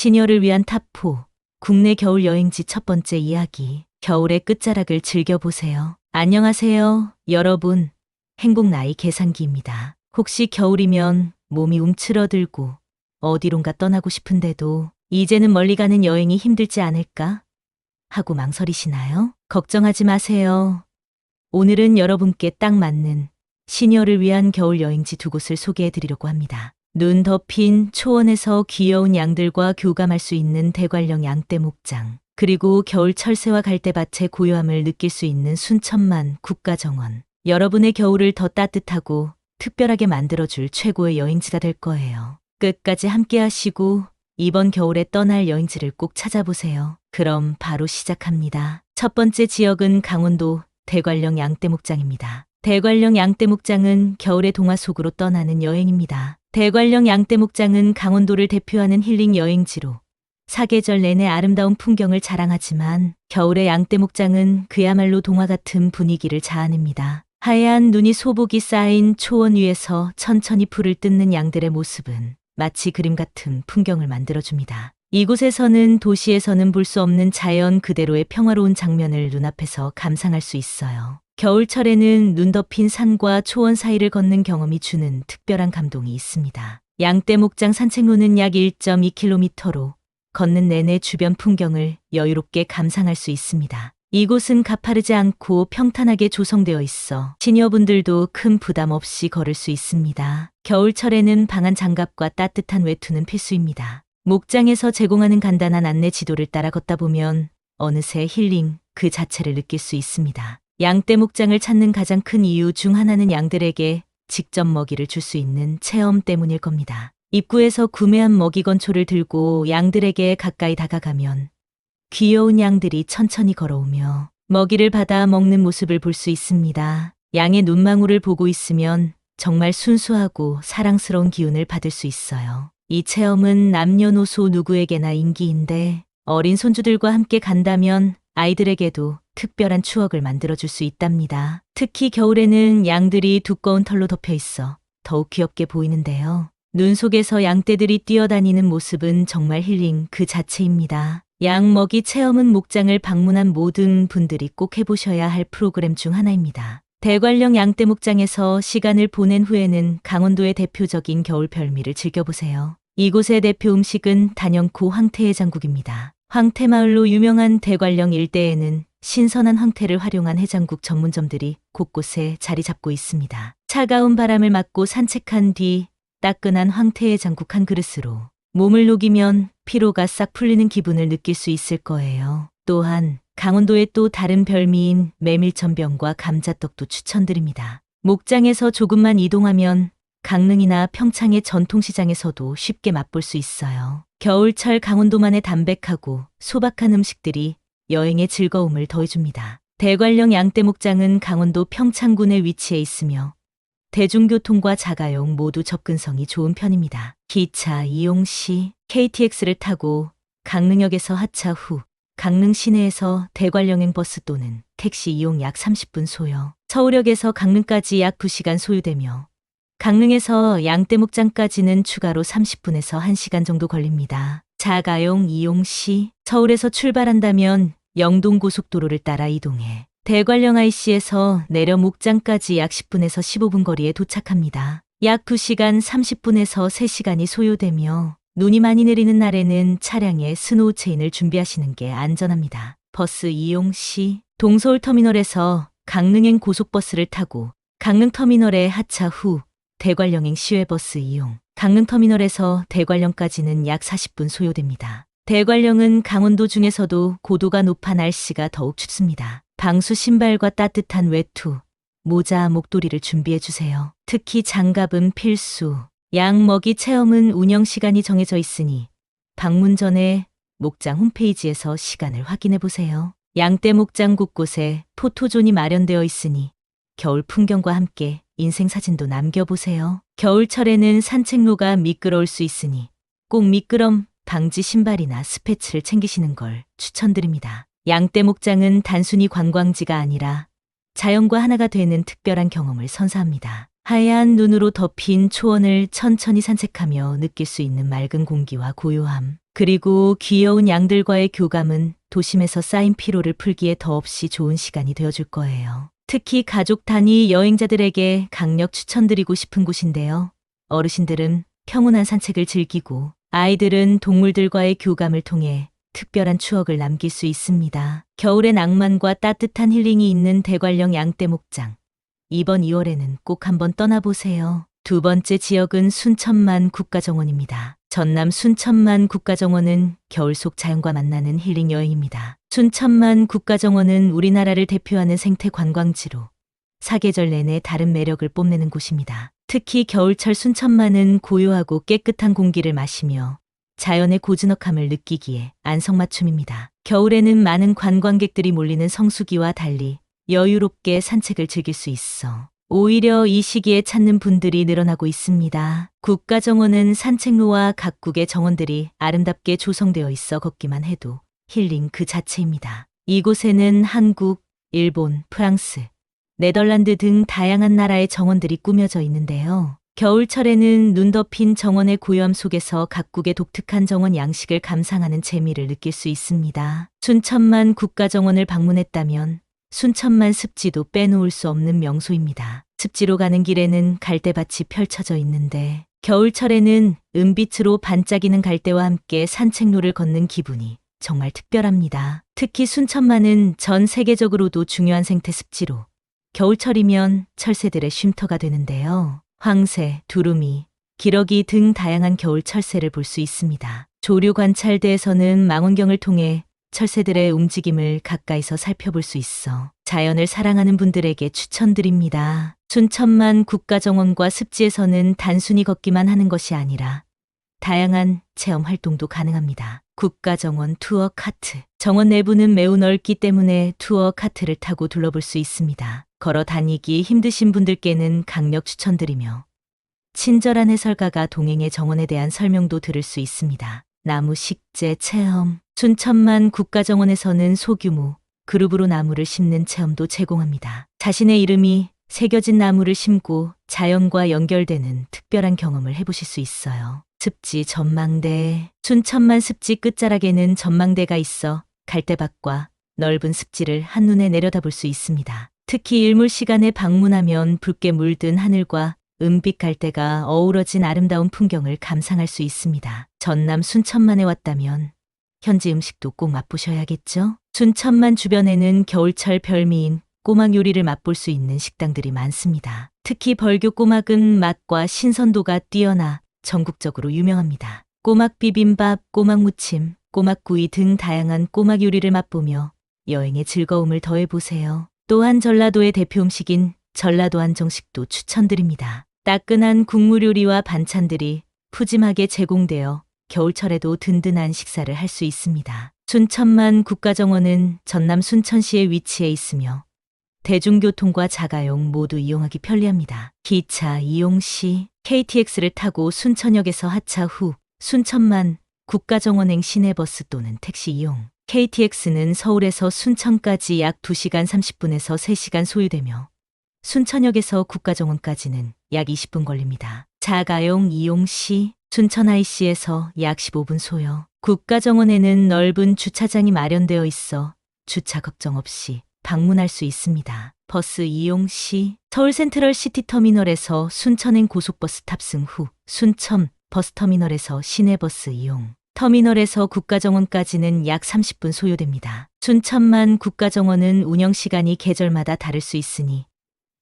시니어를 위한 탑4 국내 겨울 여행지 첫 번째 이야기. 겨울의 끝자락을 즐겨보세요. 안녕하세요, 여러분. 행복 나이 계산기입니다. 혹시 겨울이면 몸이 움츠러들고 어디론가 떠나고 싶은데도 이제는 멀리 가는 여행이 힘들지 않을까 하고 망설이시나요? 걱정하지 마세요. 오늘은 여러분께 딱 맞는 시니어를 위한 겨울 여행지 두 곳을 소개해 드리려고 합니다. 눈 덮인 초원에서 귀여운 양들과 교감할 수 있는 대관령 양떼 목장, 그리고 겨울 철새와 갈대밭의 고요함을 느낄 수 있는 순천만 국가정원. 여러분의 겨울을 더 따뜻하고 특별하게 만들어줄 최고의 여행지가 될 거예요. 끝까지 함께 하시고 이번 겨울에 떠날 여행지를 꼭 찾아보세요. 그럼 바로 시작합니다. 첫 번째 지역은 강원도 대관령 양떼 목장입니다. 대관령 양떼 목장은 겨울의 동화 속으로 떠나는 여행입니다. 대관령 양떼 목장은 강원도를 대표하는 힐링 여행지로 사계절 내내 아름다운 풍경을 자랑하지만 겨울의 양떼 목장은 그야말로 동화 같은 분위기를 자아냅니다. 하얀 눈이 소복이 쌓인 초원 위에서 천천히 풀을 뜯는 양들의 모습은 마치 그림 같은 풍경을 만들어줍니다. 이곳에서는 도시에서는 볼 수 없는 자연 그대로의 평화로운 장면을 눈앞에서 감상할 수 있어요. 겨울철에는 눈 덮인 산과 초원 사이를 걷는 경험이 주는 특별한 감동이 있습니다. 양떼 목장 산책로는 약 1.2km로 걷는 내내 주변 풍경을 여유롭게 감상할 수 있습니다. 이곳은 가파르지 않고 평탄하게 조성되어 있어 시니어분들도 큰 부담 없이 걸을 수 있습니다. 겨울철에는 방한 장갑과 따뜻한 외투는 필수입니다. 목장에서 제공하는 간단한 안내 지도를 따라 걷다 보면 어느새 힐링 그 자체를 느낄 수 있습니다. 양떼 목장을 찾는 가장 큰 이유 중 하나는 양들에게 직접 먹이를 줄 수 있는 체험 때문일 겁니다. 입구에서 구매한 먹이 건초를 들고 양들에게 가까이 다가가면 귀여운 양들이 천천히 걸어오며 먹이를 받아 먹는 모습을 볼 수 있습니다. 양의 눈망울을 보고 있으면 정말 순수하고 사랑스러운 기운을 받을 수 있어요. 이 체험은 남녀노소 누구에게나 인기인데 어린 손주들과 함께 간다면 아이들에게도 특별한 추억을 만들어줄 수 있답니다. 특히 겨울에는 양들이 두꺼운 털로 덮여 있어 더욱 귀엽게 보이는데요. 눈 속에서 양떼들이 뛰어다니는 모습은 정말 힐링 그 자체입니다. 양 먹이 체험은 목장을 방문한 모든 분들이 꼭 해보셔야 할 프로그램 중 하나입니다. 대관령 양떼 목장에서 시간을 보낸 후에는 강원도의 대표적인 겨울 별미를 즐겨보세요. 이곳의 대표 음식은 단연코 황태해장국입니다. 황태마을로 유명한 대관령 일대에는 신선한 황태를 활용한 해장국 전문점들이 곳곳에 자리 잡고 있습니다. 차가운 바람을 맞고 산책한 뒤 따끈한 황태해장국 한 그릇으로 몸을 녹이면 피로가 싹 풀리는 기분을 느낄 수 있을 거예요. 또한 강원도의 또 다른 별미인 메밀전병과 감자떡도 추천드립니다. 목장에서 조금만 이동하면 강릉이나 평창의 전통시장에서도 쉽게 맛볼 수 있어요. 겨울철 강원도만의 담백하고 소박한 음식들이 여행의 즐거움을 더해줍니다. 대관령 양떼 목장은 강원도 평창군에 위치해 있으며 대중교통과 자가용 모두 접근성이 좋은 편입니다. 기차 이용 시 KTX를 타고 강릉역에서 하차 후 강릉 시내에서 대관령행 버스 또는 택시 이용 약 30분 소요. 서울역에서 강릉까지 약 2시간 소요되며 강릉에서 양떼 목장까지는 추가로 30분에서 1시간 정도 걸립니다. 자가용 이용 시 서울에서 출발한다면 영동고속도로를 따라 이동해 대관령 IC에서 내려 목장까지 약 10분에서 15분 거리에 도착합니다. 약 2시간 30분에서 3시간이 소요되며 눈이 많이 내리는 날에는 차량에 스노우 체인을 준비하시는 게 안전합니다. 버스 이용 시 동서울터미널에서 강릉행 고속버스를 타고 강릉터미널에 하차 후 대관령행 시외버스 이용, 강릉터미널에서 대관령까지는 약 40분 소요됩니다. 대관령은 강원도 중에서도 고도가 높아 날씨가 더욱 춥습니다. 방수 신발과 따뜻한 외투, 모자, 목도리를 준비해 주세요. 특히 장갑은 필수. 양 먹이 체험은 운영 시간이 정해져 있으니 방문 전에 목장 홈페이지에서 시간을 확인해 보세요. 양떼 목장 곳곳에 포토존이 마련되어 있으니 겨울 풍경과 함께 인생 사진도 남겨보세요. 겨울철에는 산책로가 미끄러울 수 있으니 꼭 미끄럼 방지 신발이나 스패츠를 챙기시는 걸 추천드립니다. 양떼 목장은 단순히 관광지가 아니라 자연과 하나가 되는 특별한 경험을 선사합니다. 하얀 눈으로 덮인 초원을 천천히 산책하며 느낄 수 있는 맑은 공기와 고요함, 그리고 귀여운 양들과의 교감은 도심에서 쌓인 피로를 풀기에 더없이 좋은 시간이 되어줄 거예요. 특히 가족 단위 여행자들에게 강력 추천드리고 싶은 곳인데요. 어르신들은 평온한 산책을 즐기고 아이들은 동물들과의 교감을 통해 특별한 추억을 남길 수 있습니다. 겨울의 낭만과 따뜻한 힐링이 있는 대관령 양떼목장. 이번 2월에는 꼭 한번 떠나보세요. 두 번째 지역은 순천만 국가정원입니다. 전남 순천만 국가정원은 겨울 속 자연과 만나는 힐링 여행입니다. 순천만 국가정원은 우리나라를 대표하는 생태 관광지로 사계절 내내 다른 매력을 뽐내는 곳입니다. 특히 겨울철 순천만은 고요하고 깨끗한 공기를 마시며 자연의 고즈넉함을 느끼기에 안성맞춤입니다. 겨울에는 많은 관광객들이 몰리는 성수기와 달리 여유롭게 산책을 즐길 수 있어 오히려 이 시기에 찾는 분들이 늘어나고 있습니다. 국가정원은 산책로와 각국의 정원들이 아름답게 조성되어 있어 걷기만 해도 힐링 그 자체입니다. 이곳에는 한국, 일본, 프랑스, 네덜란드 등 다양한 나라의 정원들이 꾸며져 있는데요. 겨울철에는 눈 덮인 정원의 고요함 속에서 각국의 독특한 정원 양식을 감상하는 재미를 느낄 수 있습니다. 순천만 국가정원을 방문했다면 순천만 습지도 빼놓을 수 없는 명소입니다. 습지로 가는 길에는 갈대밭이 펼쳐져 있는데 겨울철에는 은빛으로 반짝이는 갈대와 함께 산책로를 걷는 기분이 정말 특별합니다. 특히 순천만은 전 세계적으로도 중요한 생태 습지로 겨울철이면 철새들의 쉼터가 되는데요. 황새, 두루미, 기러기 등 다양한 겨울 철새를 볼 수 있습니다. 조류 관찰대에서는 망원경을 통해 철새들의 움직임을 가까이서 살펴볼 수 있어 자연을 사랑하는 분들에게 추천드립니다. 순천만 국가정원과 습지에서는 단순히 걷기만 하는 것이 아니라 다양한 체험 활동도 가능합니다. 국가정원 투어 카트. 정원 내부는 매우 넓기 때문에 투어 카트를 타고 둘러볼 수 있습니다. 걸어 다니기 힘드신 분들께는 강력 추천드리며 친절한 해설가가 동행해 정원에 대한 설명도 들을 수 있습니다. 나무 식재 체험. 순천만 국가정원에서는 소규모 그룹으로 나무를 심는 체험도 제공합니다. 자신의 이름이 새겨진 나무를 심고 자연과 연결되는 특별한 경험을 해보실 수 있어요. 습지 전망대. 순천만 습지 끝자락에는 전망대가 있어 갈대밭과 넓은 습지를 한눈에 내려다볼 수 있습니다. 특히 일몰 시간에 방문하면 붉게 물든 하늘과 은빛 갈대가 어우러진 아름다운 풍경을 감상할 수 있습니다. 전남 순천만에 왔다면 현지 음식도 꼭 맛보셔야겠죠? 순천만 주변에는 겨울철 별미인 꼬막 요리를 맛볼 수 있는 식당들이 많습니다. 특히 벌교 꼬막은 맛과 신선도가 뛰어나 전국적으로 유명합니다. 꼬막 비빔밥, 꼬막 무침, 꼬막구이 등 다양한 꼬막 요리를 맛보며 여행의 즐거움을 더해보세요. 또한 전라도의 대표 음식인 전라도 한정식도 추천드립니다. 따끈한 국물 요리와 반찬들이 푸짐하게 제공되어 겨울철에도 든든한 식사를 할 수 있습니다. 순천만 국가정원은 전남 순천시에 위치해 있으며 대중교통과 자가용 모두 이용하기 편리합니다. 기차 이용 시 KTX를 타고 순천역에서 하차 후 순천만 국가정원행 시내버스 또는 택시 이용. KTX는 서울에서 순천까지 약 2시간 30분에서 3시간 소요되며 순천역에서 국가정원까지는 약 20분 걸립니다. 자가용 이용 시 순천 IC에서 약 15분 소요. 국가정원에는 넓은 주차장이 마련되어 있어 주차 걱정 없이 방문할 수 있습니다. 버스 이용 시 서울 센트럴 시티터미널에서 순천행 고속버스 탑승 후 순천 버스터미널에서 시내버스 이용. 터미널에서 국가정원까지는 약 30분 소요됩니다. 순천만 국가정원은 운영시간이 계절마다 다를 수 있으니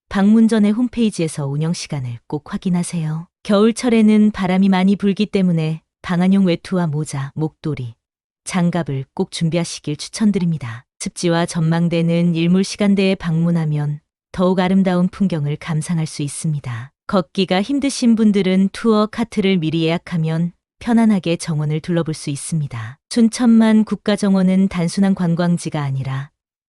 방문 전에 홈페이지에서 운영시간을 꼭 확인하세요. 겨울철에는 바람이 많이 불기 때문에 방한용 외투와 모자, 목도리, 장갑을 꼭 준비하시길 추천드립니다. 습지와 전망대는 일몰 시간대에 방문하면 더욱 아름다운 풍경을 감상할 수 있습니다. 걷기가 힘드신 분들은 투어 카트를 미리 예약하면 편안하게 정원을 둘러볼 수 있습니다. 순천만 국가정원은 단순한 관광지가 아니라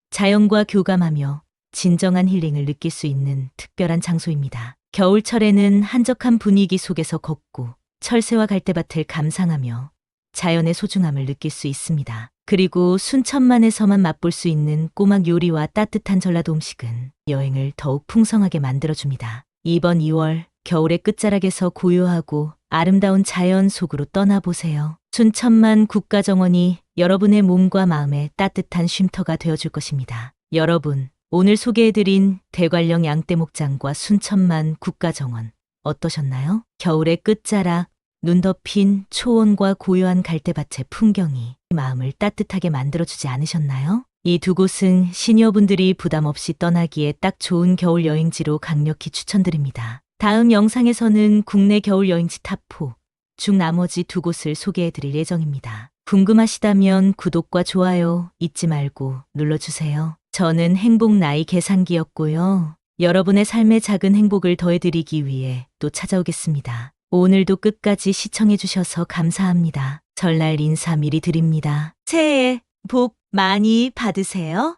자연과 교감하며 진정한 힐링을 느낄 수 있는 특별한 장소입니다. 겨울철에는 한적한 분위기 속에서 걷고 철새와 갈대밭을 감상하며 자연의 소중함을 느낄 수 있습니다. 그리고 순천만에서만 맛볼 수 있는 꼬막 요리와 따뜻한 전라도 음식은 여행을 더욱 풍성하게 만들어줍니다. 이번 2월 겨울의 끝자락에서 고요하고 아름다운 자연 속으로 떠나보세요. 순천만 국가정원이 여러분의 몸과 마음에 따뜻한 쉼터가 되어줄 것입니다. 여러분, 오늘 소개해드린 대관령 양떼목장과 순천만 국가정원 어떠셨나요? 겨울의 끝자락, 눈 덮인 초원과 고요한 갈대밭의 풍경이 마음을 따뜻하게 만들어주지 않으셨나요? 이 두 곳은 시니어분들이 부담 없이 떠나기에 딱 좋은 겨울 여행지로 강력히 추천드립니다. 다음 영상에서는 국내 겨울 여행지 탑4 중 나머지 두 곳을 소개해드릴 예정입니다. 궁금하시다면 구독과 좋아요 잊지 말고 눌러주세요. 저는 행복 나이 계산기였고요. 여러분의 삶에 작은 행복을 더해드리기 위해 또 찾아오겠습니다. 오늘도 끝까지 시청해주셔서 감사합니다. 설날 인사 미리 드립니다. 새해 복 많이 받으세요.